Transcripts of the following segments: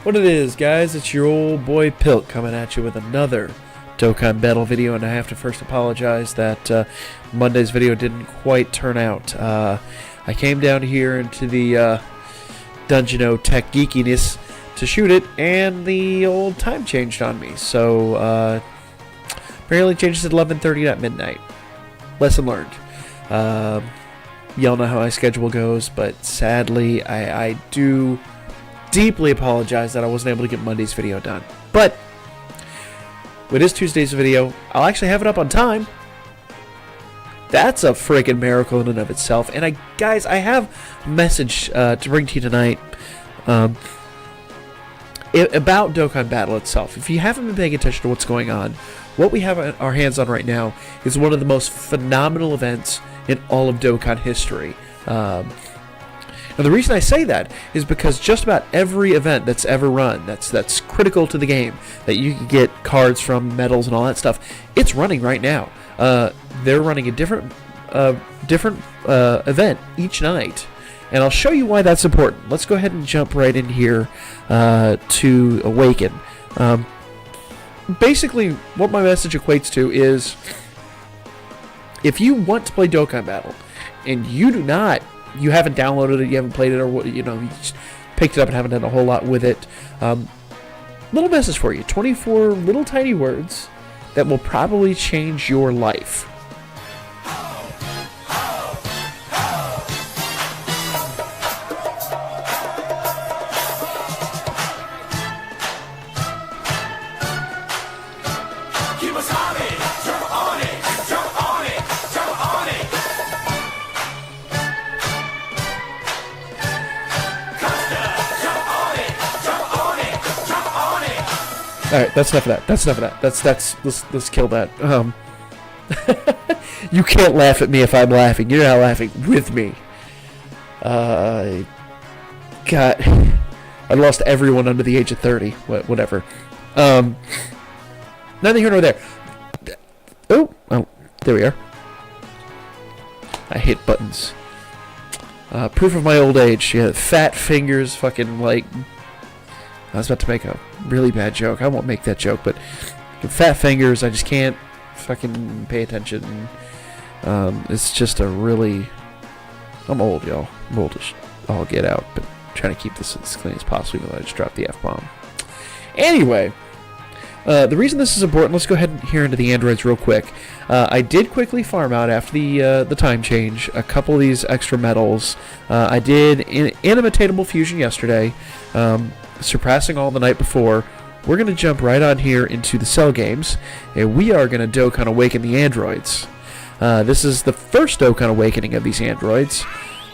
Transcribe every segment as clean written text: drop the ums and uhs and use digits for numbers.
What it is, guys, it's your old boy Pilk coming at you with another Dokkan Battle video, and I have to first apologize that Monday's video didn't quite turn out. I came down here into the Dungeon Tech geekiness to shoot it, and the old time changed on me, so apparently changes at 11:30 at midnight. Lesson learned. Y'all know how my schedule goes, but sadly I do deeply apologize that I wasn't able to get Monday's video done. But it is Tuesday's video. I'll actually have it up on time. That's a freaking miracle in and of itself. And guys, I have a message to bring to you tonight about Dokkan Battle itself. If you haven't been paying attention to what's going on, what we have our hands on right now is one of the most phenomenal events in all of Dokkan history. And the reason I say that is because just about every event that's ever run, that's critical to the game, that you can get cards from, medals, and all that stuff, it's running right now. They're running a different event each night, and I'll show you why that's important. Let's go ahead and jump right in here to Awaken. Basically, what my message equates to is, if you want to play Dokkan Battle, and you haven't downloaded it, you haven't played it, or you just picked it up and haven't done a whole lot with it, little message for you. 24 little tiny words that will probably change your life. Alright, that's enough of that. Let's kill that. You can't laugh at me if I'm laughing. You're not laughing with me. God, I lost everyone under the age of 30. Whatever. Neither here nor there. Oh, there we are. I hit buttons. Proof of my old age. Yeah, fat fingers, fucking like. I was about to make a really bad joke. I won't make that joke, but fat fingers, I just can't fucking pay attention. It's just a really... I'm old, y'all. I'm old as all get out, but I'm trying to keep this as clean as possible, even though I just dropped the F-bomb. Anyway, the reason this is important, let's go ahead and hear into the androids real quick. I did quickly farm out after the time change a couple of these extra medals. I did Inimitatable Fusion yesterday, surpassing all the night before. We're going to jump right on here into the Cell games, and we are going to Dokkan Awaken the androids. This is the first Dokkan Awakening of these androids.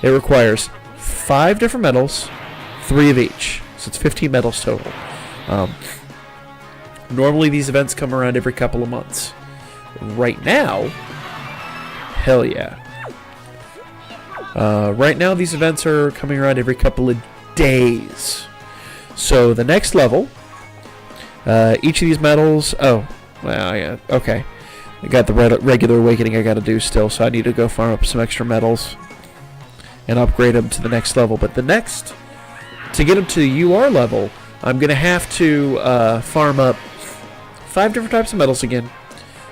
It requires 5 different medals, 3 of each, so it's 15 medals total. Normally these events come around every couple of months. Right now, hell yeah. Right now these events are coming around every couple of days. So the next level, each of these medals, oh, well, yeah, okay. I got the regular awakening I got to do still, so I need to go farm up some extra medals and upgrade them to the next level. But to get them to the UR level, I'm going to have to farm up 5 different types of medals again,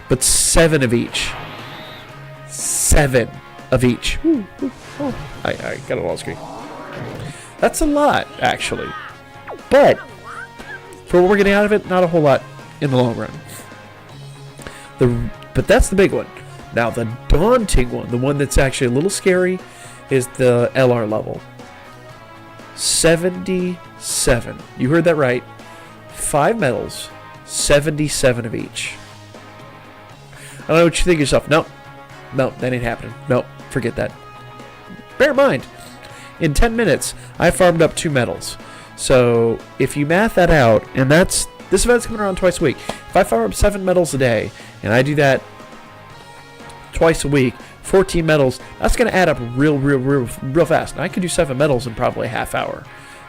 but 7 of each. 7 of each. Ooh, ooh, oh, I got it all screen. That's a lot, actually. But for what we're getting out of it, not a whole lot in the long run. But that's the big one. Now, the daunting one, the one that's actually a little scary, is the LR level. 77. You heard that right. 5 medals, 77 of each. I don't know what you think of yourself. No, that ain't happening. No, forget that. Bear in mind, in 10 minutes, I farmed up 2 medals. So, if you math that out, and this event's coming around twice a week. If I farm up 7 medals a day, and I do that twice a week, 14 medals, that's going to add up real fast. And I can do 7 medals in probably a half hour,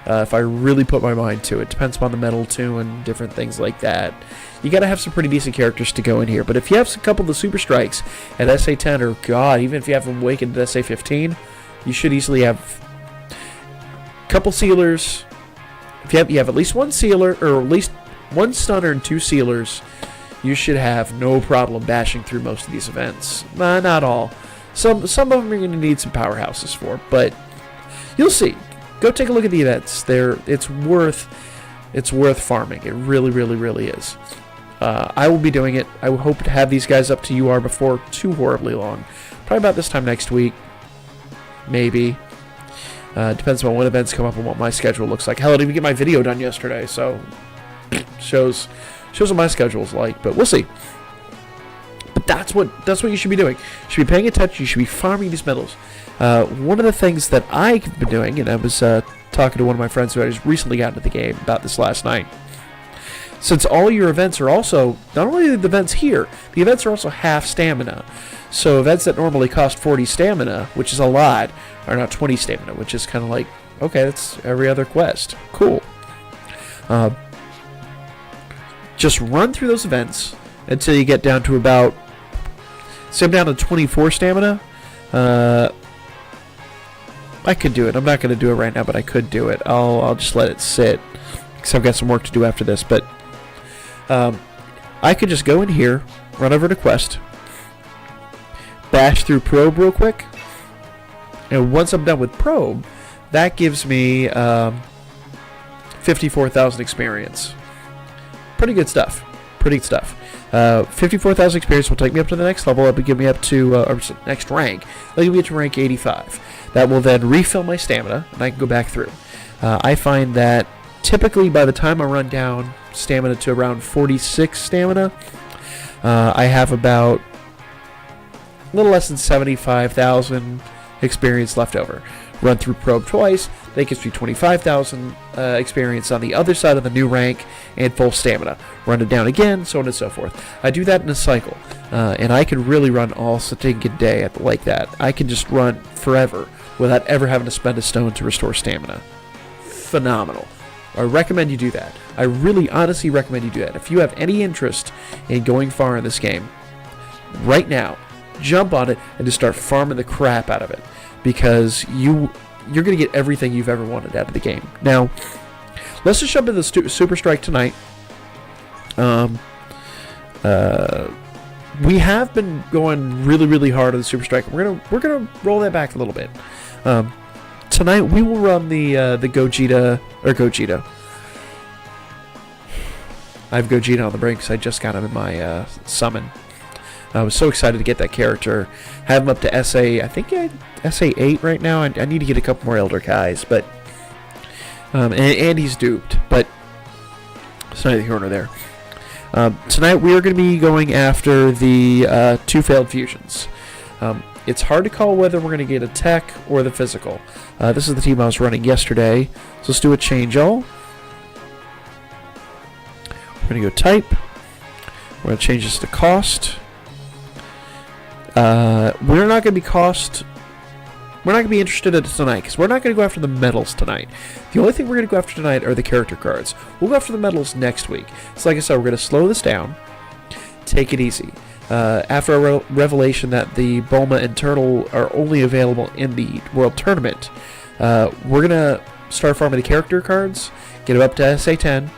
if I really put my mind to it. Depends upon the medal, too, and different things like that. You got to have some pretty decent characters to go in here. But if you have a couple of the Super Strikes at SA10, or, God, even if you have them awakened at SA15, you should easily have a couple Sealers, if you have at least one sealer, or at least one stunner and 2 sealers, you should have no problem bashing through most of these events. Not all. Some of them you're going to need some powerhouses for, but you'll see. Go take a look at the events. It's worth farming. It really, really, really is. I will be doing it. I hope to have these guys up to UR before too horribly long. Probably about this time next week. Maybe. Depends on when events come up and what my schedule looks like. Hell, I didn't even get my video done yesterday, so shows what my schedule's like. But we'll see. But that's what you should be doing. You should be paying attention. You should be farming these medals. One of the things that I've been doing, and I was talking to one of my friends who I just recently got into the game about this last night. Since all your events are also, not only the events here, the events are also half stamina. So events that normally cost 40 stamina, which is a lot, are now 20 stamina, which is kind of like, okay, that's every other quest. Cool. Just run through those events until you get down to about, say I'm down to 24 stamina. I could do it. I'm not going to do it right now, but I could do it. I'll just let it sit, because I've got some work to do after this. But I could just go in here, run over to quest, bash through probe real quick, and once I'm done with probe, that gives me 54,000 experience. Pretty good stuff. 54,000 experience will take me up to the next level. It'll give me up to next rank. It'll give me up to rank 85. That will then refill my stamina, and I can go back through. I find that typically by the time I run down stamina to around 46 stamina, I have about a little less than 75,000 experience left over. Run through probe twice, that gives me 25,000 experience on the other side of the new rank and full stamina. Run it down again, so on and so forth. I do that in a cycle, and I can really run all stinking day like that. I can just run forever without ever having to spend a stone to restore stamina. Phenomenal. I recommend you do that. I really honestly recommend you do that. If you have any interest in going far in this game, right now, jump on it and just start farming the crap out of it, because you're going to get everything you've ever wanted out of the game. Now, let's just jump into the Super Strike tonight. We have been going really, really hard on the Super Strike. We're gonna roll that back a little bit. Tonight we will run the Gogeta. I have Gogeta on the brain because I just got him in my summon. I was so excited to get that character. Have him up to SA, I think SA 8 right now. I need to get a couple more Elder Kais, but and he's duped, but it's neither here nor there. Tonight we are going to be going after the 2 failed fusions. It's hard to call whether we're going to get a tech or the physical. This is the team I was running yesterday, so let's do a change all. We're going to go type. We're going to change this to cost. We're not going to be cost. We're not going to be interested in it tonight, because we're not going to go after the medals tonight. The only thing we're going to go after tonight are the character cards. We'll go after the medals next week. So like I said, we're going to slow this down, take it easy. After a revelation that the Bulma and Turtle are only available in the World Tournament, we're going to start farming the character cards, get them up to SA 10,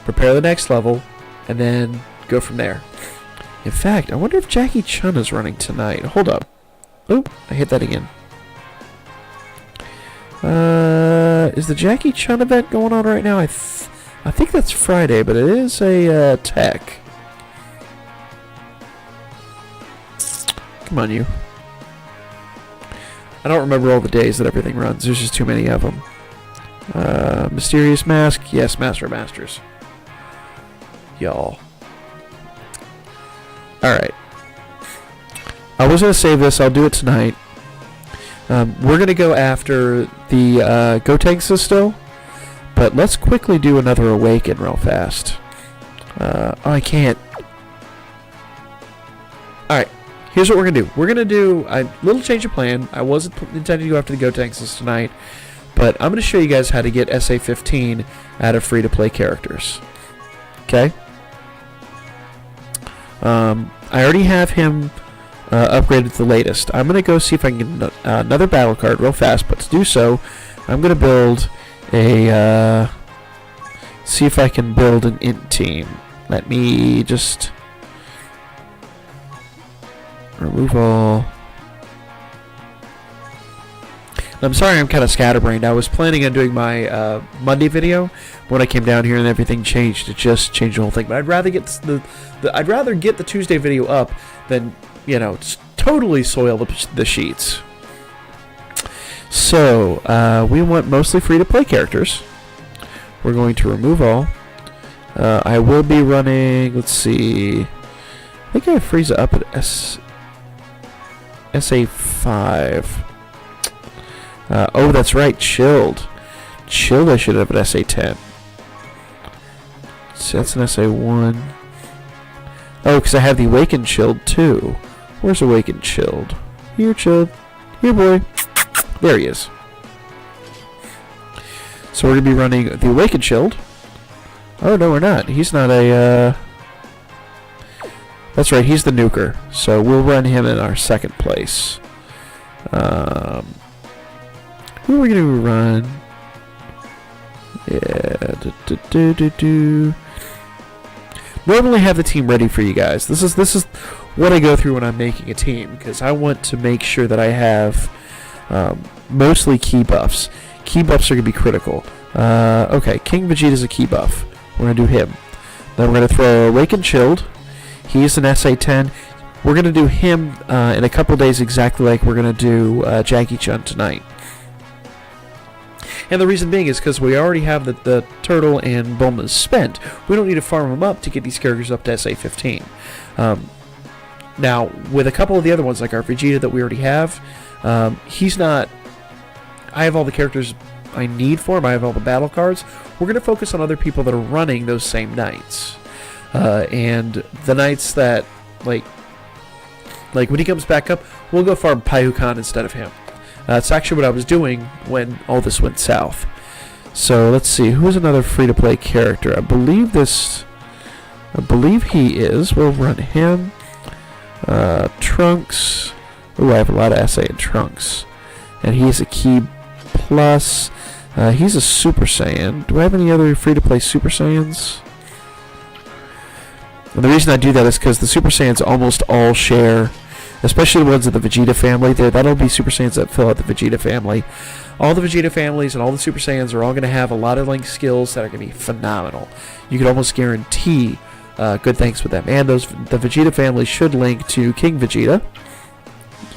prepare the next level, and then go from there. In fact, I wonder if Jackie Chun is running tonight. Hold up. Oh, I hit that again. Is the Jackie Chun event going on right now? I think that's Friday, but it is a tech. Come on, you. I don't remember all the days that everything runs. There's just too many of them. Mysterious Mask. Yes, Master of Masters. Y'all. Alright. I was going to save this. I'll do it tonight. We're going to go after the Gotenks still. But let's quickly do another Awaken real fast. Oh, I can't. Alright. Here's what we're going to do. We're going to do a little change of plan. I wasn't intending to go after the Gotenks tonight. But I'm going to show you guys how to get SA 15 out of free-to-play characters. Okay? I already have him upgraded to the latest. I'm going to go see if I can get another battle card real fast, but to do so, I'm going to build a see if I can build an int team. Let me just remove all. I'm sorry, I'm kind of scatterbrained. I was planning on doing my Monday video. When I came down here and everything changed, it just changed the whole thing. But I'd rather get I'd rather get the Tuesday video up than, you know, totally soil the sheets. So we want mostly free-to-play characters. We're going to remove all. I will be running. Let's see. I think I have Frieza up at SA5. Oh, that's right, Chilled. Chilled I should have an SA10. So that's an SA1. Oh, because I have the Awakened Chilled, too. Where's Awakened Chilled? Here, Chilled. Here, boy. There he is. So we're going to be running the Awakened Chilled. Oh, no, we're not. He's not a, That's right, he's the nuker. So we'll run him in our second place. Who are we going to run? Yeah. Normally have the team ready for you guys. This is what I go through when I'm making a team, because I want to make sure that I have mostly key buffs. Key buffs are going to be critical. Okay, King Vegeta's a key buff. We're going to do him. Then we're going to throw Awakened Chilled. He's an SA10. We're going to do him in a couple days, exactly like we're going to do Jackie-chan tonight. And the reason being is because we already have the Turtle and Bulma's spent. We don't need to farm them up to get these characters up to SA15. Now, with a couple of the other ones, like our Vegeta that we already have, he's not... I have all the characters I need for him. I have all the battle cards. We're going to focus on other people that are running those same nights. And the nights that, like when he comes back up, we'll go farm Pyukan instead of him. That's actually what I was doing when all this went south. So let's see, who's another free-to-play character? I believe he is. We'll run him. Trunks. Oh, I have a lot of SA in Trunks. And he's a key plus. He's a Super Saiyan. Do I have any other free-to-play Super Saiyans? And the reason I do that is because the Super Saiyans almost all share, especially the ones of the Vegeta family. That'll be Super Saiyans that fill out the Vegeta family. All the Vegeta families and all the Super Saiyans are all going to have a lot of Link skills that are going to be phenomenal. You can almost guarantee good things with them. And the Vegeta family should link to King Vegeta.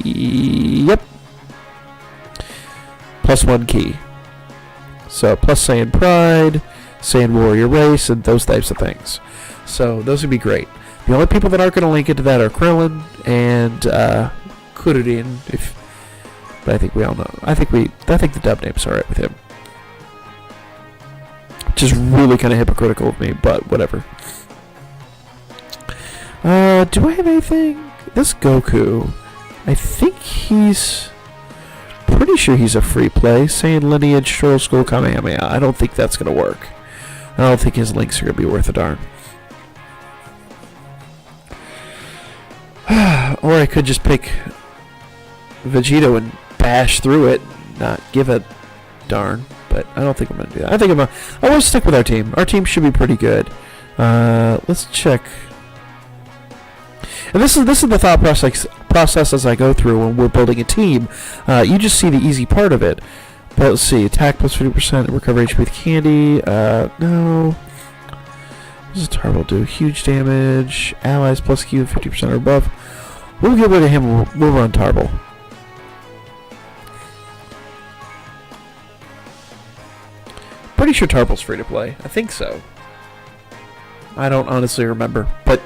Yep. +1 key. So plus Saiyan Pride, Saiyan Warrior Race, and those types of things. So those would be great. The only people that aren't going to link into that are Krillin and Kuririn. But I think we all know. I think the dub name's alright with him. Which is really kind of hypocritical of me, but whatever. Do I have anything? This Goku, I think he's... pretty sure he's a free play. Saiyan Lineage, Troll School, Kamehameha. I don't think that's going to work. I don't think his links are going to be worth a darn. Or I could just pick Vegito and bash through it, not give a darn. But I don't think I'm going to do that. I want to stick with our team. Our team should be pretty good. Let's check. And this is the thought process as I go through when we're building a team. You just see the easy part of it. But let's see. Attack plus 50%, recover HP with candy. No. What does Tarble do? Huge damage. Allies plus Q 50% or above. We'll get rid of him. We'll run Tarble. Pretty sure Tarble's free to play. I think so. I don't honestly remember, but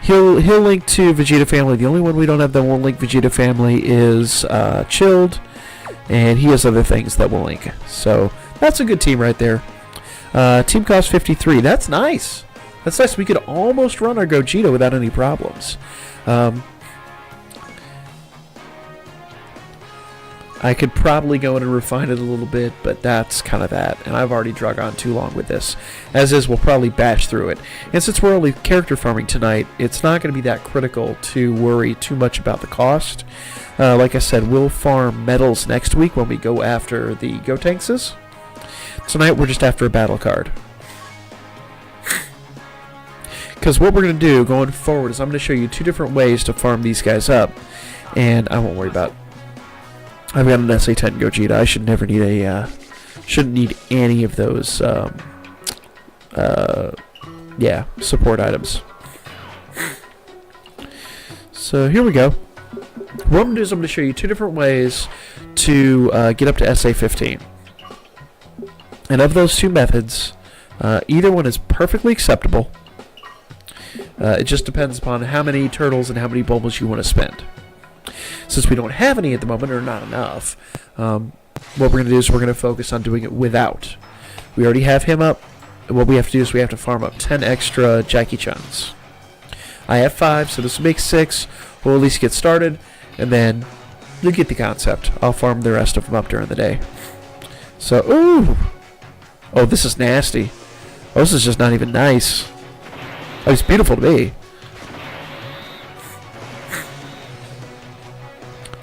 he'll link to Vegeta family. The only one we don't have that won't link Vegeta family is Chilled, and he has other things that will link. So that's a good team right there. Team cost 53. That's nice. That's nice. We could almost run our Gogeta without any problems. I could probably go in and refine it a little bit, but that's kind of that. And I've already drug on too long with this. As is, we'll probably bash through it. And since we're only character farming tonight, it's not going to be that critical to worry too much about the cost. Like I said, we'll farm medals next week when we go after the Gotankses. Tonight, we're just after a battle card. Because what we're going to do going forward is I'm going to show you 2 different ways to farm these guys up. And I won't worry about it. I've got an SA-10 Gogeta. I should never need a... shouldn't need any of those... yeah, support items. So here we go. What I'm going to do is I'm going to show you 2 different ways to get up to SA-15. And of those 2 methods, either one is perfectly acceptable. It just depends upon how many turtles and how many bulbas you want to spend. Since we don't have any at the moment, or not enough, what we're going to do is we're going to focus on doing it without. We already have him up. What we have to do is we have to farm up 10 extra Jackie Chans. I have 5, so this will make 6. We'll at least get started, and then you get the concept. I'll farm the rest of them up during the day. So, ooh! Oh, this is nasty. Oh, this is just not even nice. Oh, it's beautiful to me.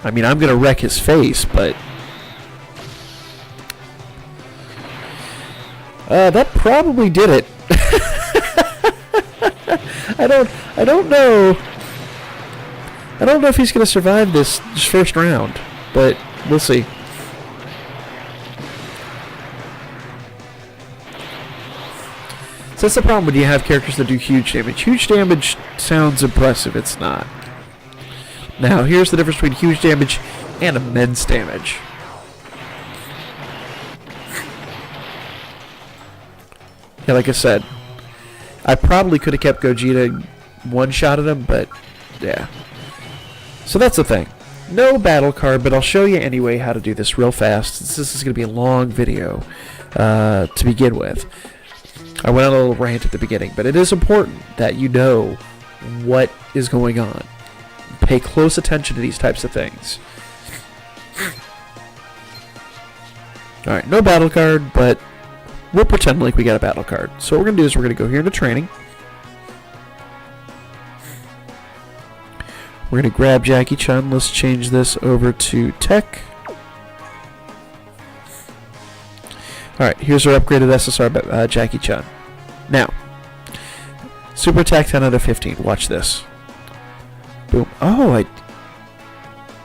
I mean, I'm gonna wreck his face, but... that probably did it. I don't know. I don't know if he's gonna survive this first round, but we'll see. So that's the problem when you have characters that do huge damage. Huge damage sounds impressive. It's not. Now, here's the difference between huge damage and immense damage. Yeah, like I said, I probably could have kept Gogeta one shot at him, but yeah. So that's the thing. No battle card, but I'll show you anyway how to do this real fast. This is going to be a long video to begin with. I went on a little rant at the beginning, but it is important that you know what is going on. Pay close attention to these types of things. Alright, no battle card, but we'll pretend like we got a battle card. So what we're going to do is we're going to go here into training. We're going to grab Jackie Chan. Let's change this over to Tech. Alright, here's our upgraded SSR Jackie Chan. Now, Super Attack 10 out of 15. Watch this. Boom. Oh,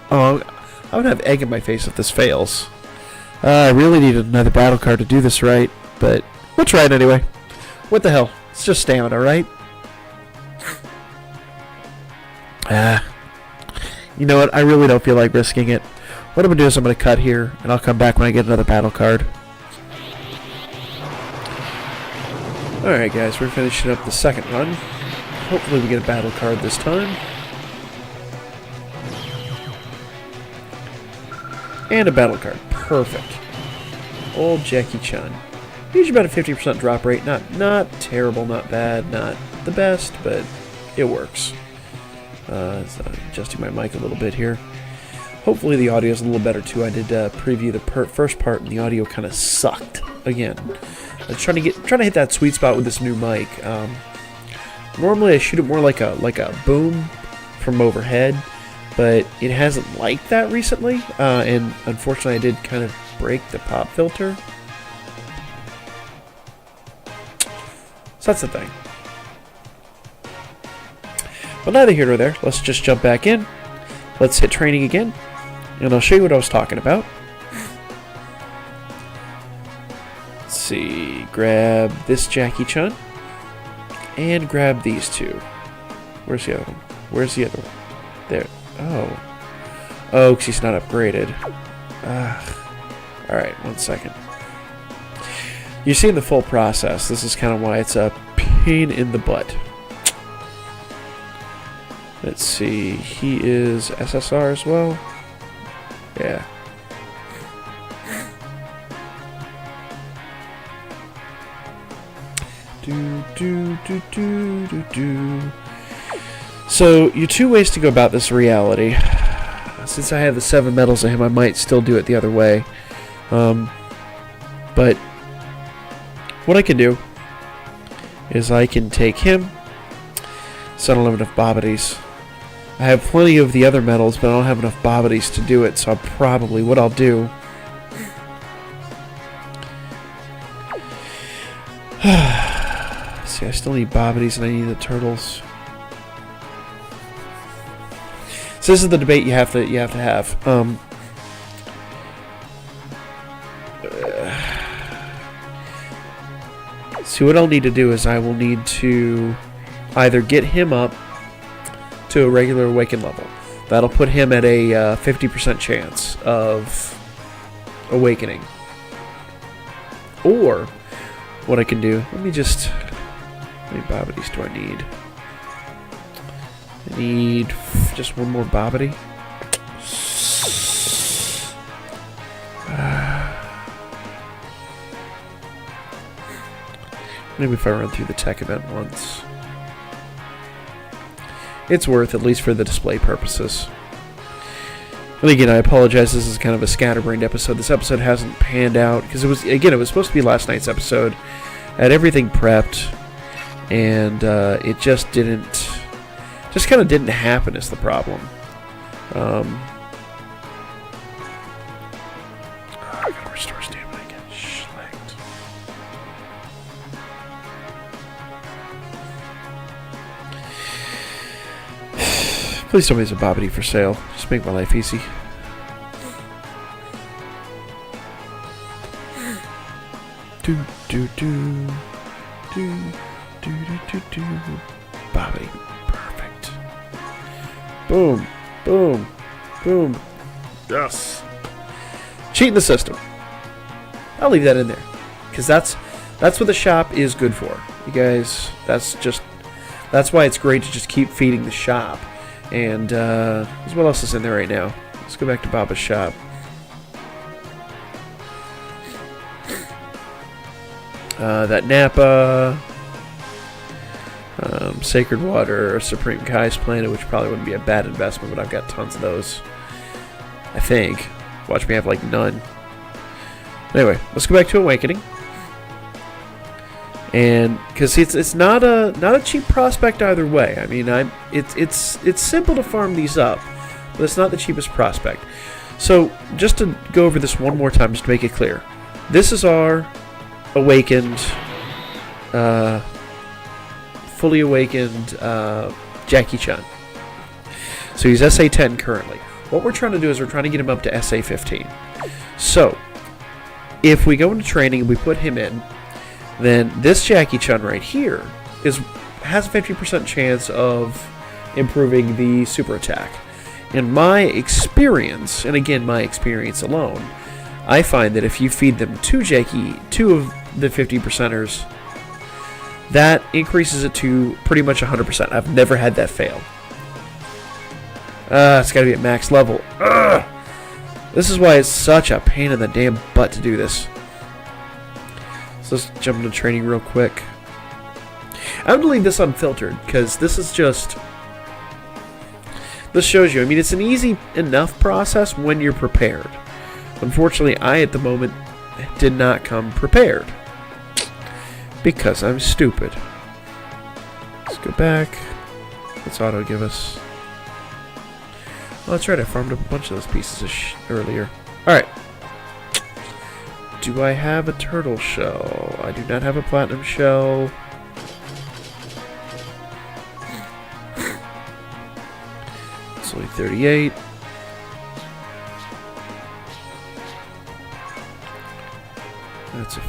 I would have egg in my face if this fails. I really need another battle card to do this right, but we'll try it anyway. What the hell? It's just stamina, right? You know what? I really don't feel like risking it. What I'm going to do is I'm going to cut here, and I'll come back when I get another battle card. Alright guys, we're finishing up the second run. Hopefully we get a battle card this time. And a battle card. Perfect. Old Jackie Chan. Usually about a 50% drop rate. Not terrible, not bad, not the best, but it works. So adjusting my mic a little bit here. Hopefully the audio is a little better too. I did preview the first part and the audio kind of sucked again. I was trying to hit that sweet spot with this new mic. Normally I shoot it more like a boom from overhead, but it hasn't liked that recently, and unfortunately I did kind of break the pop filter. So that's the thing. But neither here nor there. Let's just jump back in. Let's hit training again, and I'll show you what I was talking about. Let's see. Grab this Jackie Chan, and grab these two. Where's the other one? Where's the other one? There. Oh. Oh, because he's not upgraded. Alright, 1 second. You're seeing the full process. This is kind of why it's a pain in the butt. Let's see. He is SSR as well. Yeah. So, your 2 ways to go about this reality. Since I have the 7 medals of him, I might still do it the other way. But what I can do is I can take him. So I don't have enough Bobbities. I have plenty of the other medals, but I don't have enough Bobbities to do it. So what I'll do. See, I still need Bobbities and I need the turtles. So this is the debate you have to have. See, what I'll need to do is I will need to either get him up to a regular awaken level. That'll put him at a 50% chance of awakening. Or what I can do, let me just, how many Bobbities do I need? I need just one more Bobbity. Maybe if I run through the tech event once. It's worth, at least for the display purposes. And again, I apologize, this is kind of a scatterbrained episode. This episode hasn't panned out, because it was supposed to be last night's episode. I had everything prepped, and it just kind of didn't happen is the problem. I gotta restore stamina again. Schlecht. Please tell me there's a Bobbity for sale. Just make my life easy. Do do do do do do do. Bobbity. Perfect. Boom. Boom. Boom. Yes. Cheating the system. I'll leave that in there. Because that's what the shop is good for. You guys, that's why it's great to just keep feeding the shop. And what else is in there right now? Let's go back to Baba's shop. That Napa, Sacred Water, Supreme Kai's Planet, which probably wouldn't be a bad investment, but I've got tons of those. I think. Watch me have like none. Anyway, let's go back to Awakening. And because it's not a cheap prospect either way. I mean, it's simple to farm these up, but it's not the cheapest prospect. So just to go over this one more time, just to make it clear, this is our awakened, fully awakened Jackie Chan. So he's SA 10 currently. What we're trying to do is we're trying to get him up to SA 15. So if we go into training and we put him in, then this Jackie Chan right here has a 50% chance of improving the super attack. In my experience, and again my experience alone, I find that if you feed them two of the 50%ers, that increases it to pretty much 100%. I've never had that fail. It's got to be at max level. This is why it's such a pain in the damn butt to do this. So let's jump into training real quick. I'm going to leave this unfiltered, because this shows you, I mean, it's an easy enough process when you're prepared. Unfortunately, I, at the moment, did not come prepared. Because I'm stupid. Let's go back. Let's auto give us. Oh, that's right, I farmed up a bunch of those pieces earlier. Alright. Do I have a turtle shell? I do not have a platinum shell. It's only 38. That's a...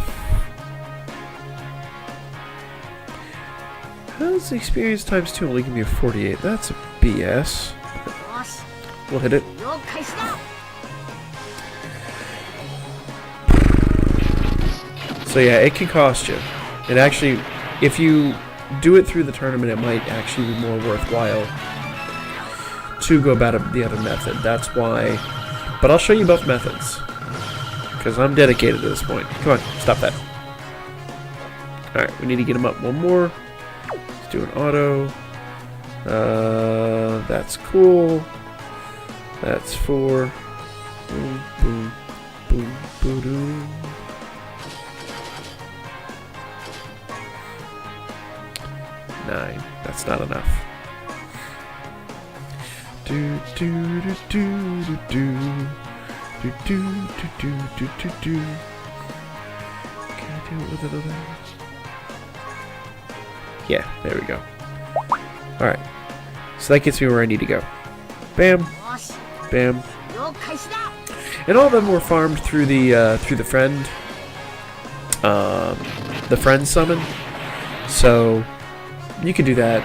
How's the experience times 2 only give me a 48? That's a BS. We'll hit it. So yeah, it can cost you. It actually, if you do it through the tournament, it might actually be more worthwhile to go about the other method. That's why. But I'll show you both methods, because I'm dedicated at this point. Come on, stop that. Alright, we need to get him up one more. Let's do an auto. That's cool. That's 4. Boom, boom, boom, boom, boom. 9. That's not enough. Do do do do do do do do do do do do. Can I do it with another? Yeah, there we go. Alright. So that gets me where I need to go. Bam. Bam. And all of them were farmed through the friend summon. So you can do that.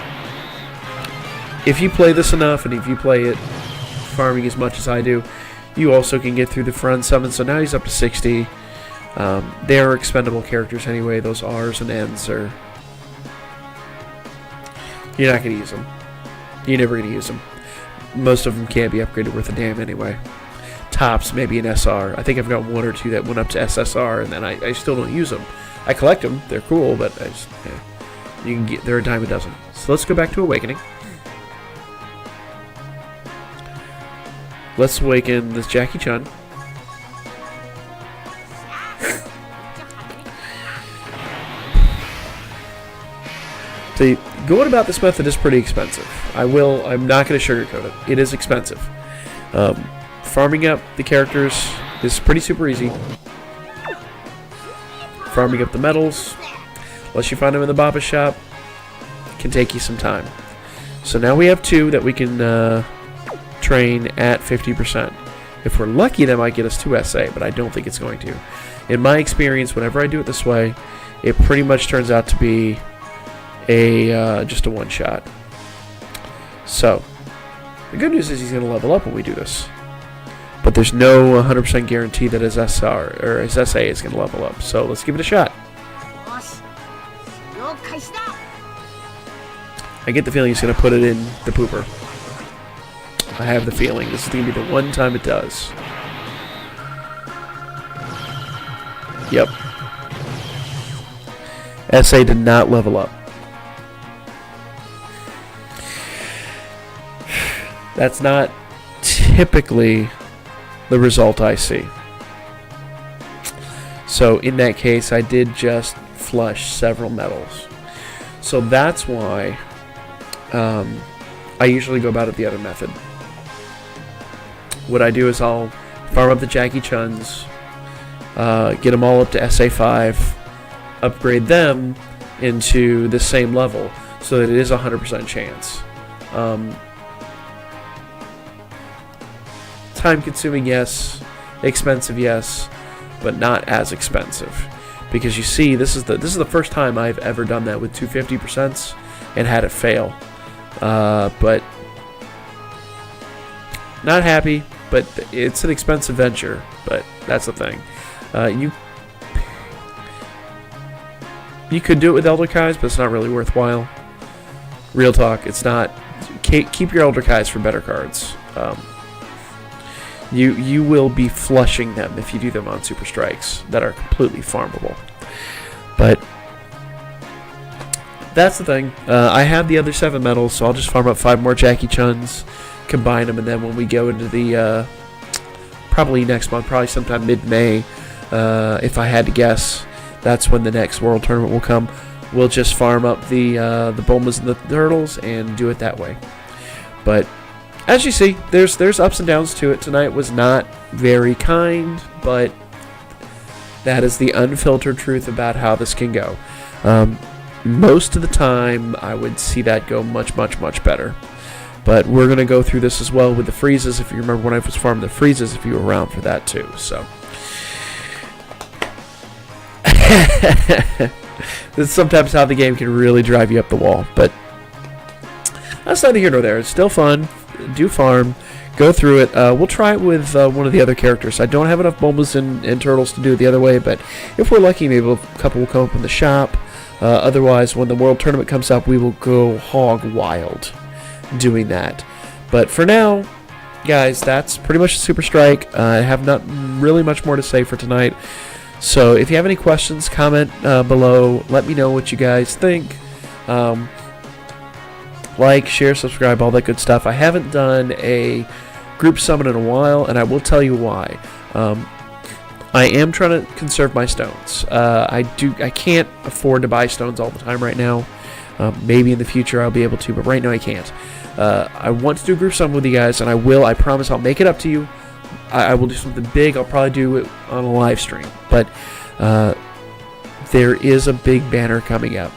If you play this enough, and if you play it farming as much as I do, you also can get through the friend summon. So now he's up to 60. They are expendable characters anyway. Those R's and N's are... You're not going to use them. You're never going to use them. Most of them can't be upgraded worth a damn anyway. Tops, maybe an SR. I think I've got one or two that went up to SSR, and then I still don't use them. I collect them. They're cool, but I just... Yeah. You can get... They're a dime a dozen. So let's go back to Awakening. Let's awaken this Jackie Chun. See, going about this method is pretty expensive. I'm not going to sugarcoat it. It is expensive. Farming up the characters is pretty super easy. Farming up the medals, unless you find them in the Baba shop, can take you some time. So now we have 2 that we can train at 50%. If we're lucky, that might get us to SA, but I don't think it's going to. In my experience, whenever I do it this way, it pretty much turns out to be just a one-shot. So, the good news is he's going to level up when we do this. But there's no 100% guarantee that his SR or his SA is going to level up. So let's give it a shot. I get the feeling he's going to put it in the pooper. I have the feeling this is going to be the one time it does. Yep. SA did not level up. That's not typically the result I see. So in that case, I did just flush several medals. So that's why I usually go about it the other method. What I do is I'll farm up the Jackie Chuns, get them all up to SA5, upgrade them into the same level so that it is a 100% chance. Time consuming, yes. Expensive, yes, but not as expensive. Because you see, this is the first time I've ever done that with 250% and had it fail. But not happy, but it's an expensive venture, but that's the thing. You could do it with Elder Kais, but it's not really worthwhile. Real talk, it's not. Keep your Elder Kais for better cards. You will be flushing them if you do them on Super Strikes that are completely farmable. But that's the thing. I have the other 7 medals, so I'll just farm up 5 more Jackie Chuns, combine them, and then when we go into the probably next month, probably sometime mid-May, if I had to guess, that's when the next World Tournament will come. We'll just farm up the Bulmas and the Turtles and do it that way. But as you see, there's ups and downs to it. Tonight was not very kind, but that is the unfiltered truth about how this can go. Most of the time, I would see that go much, much, much better. But we're going to go through this as well with the freezes. If you remember when I was farming the freezes, if you were around for that too. So this is sometimes how the game can really drive you up the wall. But that's neither here nor there. It's still fun. Do farm, go through it. We'll try it with one of the other characters. I don't have enough Bulmas and Turtles to do it the other way, but if we're lucky, maybe a couple will come up in the shop. Otherwise, when the World Tournament comes up, we will go hog wild doing that. But for now, guys, that's pretty much the Super Strike. I have not really much more to say for tonight. So if you have any questions, comment below. Let me know what you guys think. Like, share, subscribe, all that good stuff. I haven't done a group summon in a while, and I will tell you why. I am trying to conserve my stones. I can't afford to buy stones all the time right now. Maybe in the future I'll be able to, but right now I can't. I want to do a group summon with you guys, and I will. I promise I'll make it up to you. I will do something big. I'll probably do it on a live stream. But there is a big banner coming up.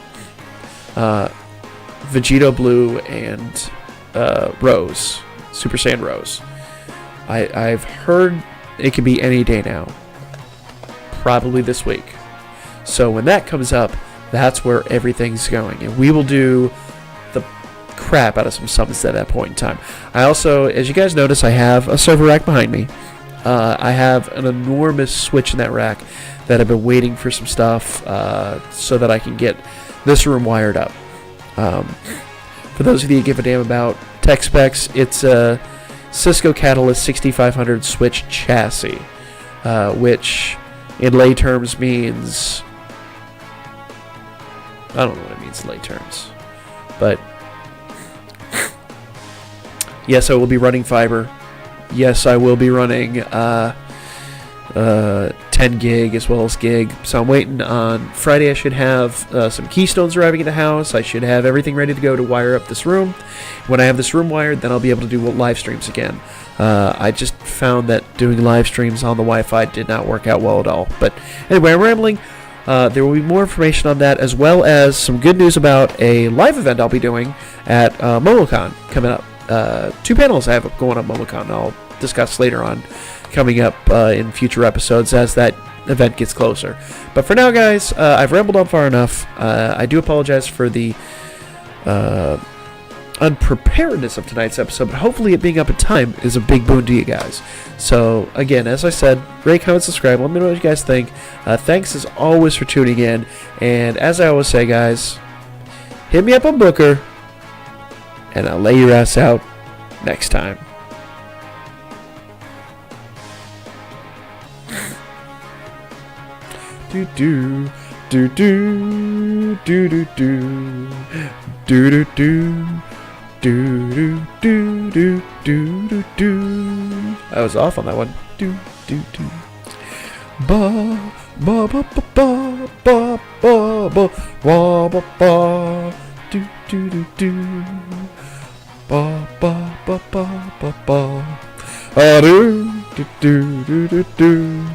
Vegito Blue and Rose, Super Saiyan Rose. I've heard it could be any day now, probably this week. So when that comes up, that's where everything's going, and we will do the crap out of some summons at that point in time. I also, as you guys notice, I have a server rack behind me. I have an enormous switch in that rack that I've been waiting for some stuff so that I can get this room wired up. For those of you who give a damn about tech specs, it's a Cisco Catalyst 6500 switch chassis, which in lay terms means... I don't know what it means in lay terms, but yes, I will be running fiber. Yes, I will be running 10 gig as well as gig. So I'm waiting on Friday. I should have some keystones arriving at the house. I should have everything ready to go to wire up this room. When I have this room wired, then I'll be able to do live streams again. I just found that doing live streams on the Wi-Fi did not work out well at all. But anyway, I'm rambling. There will be more information on that, as well as some good news about a live event I'll be doing at MomoCon coming up. 2 panels I have going on MomoCon I'll discuss later on, coming up in future episodes as that event gets closer. But for now, guys, I've rambled on far enough. I do apologize for the unpreparedness of tonight's episode, but hopefully it being up in time is a big boon to you guys. So again, as I said, rate, comment, subscribe, let me know what you guys think. Thanks as always for tuning in, and as I always say, guys, hit me up on Booker and I'll lay your ass out next time. Do do do do do do do do do do do do do do do. I was off on that one. Do do do. Ba ba ba ba ba ba ba ba ba ba ba. Do do do do. Ba ba ba ba ba ba. Do do do do do do.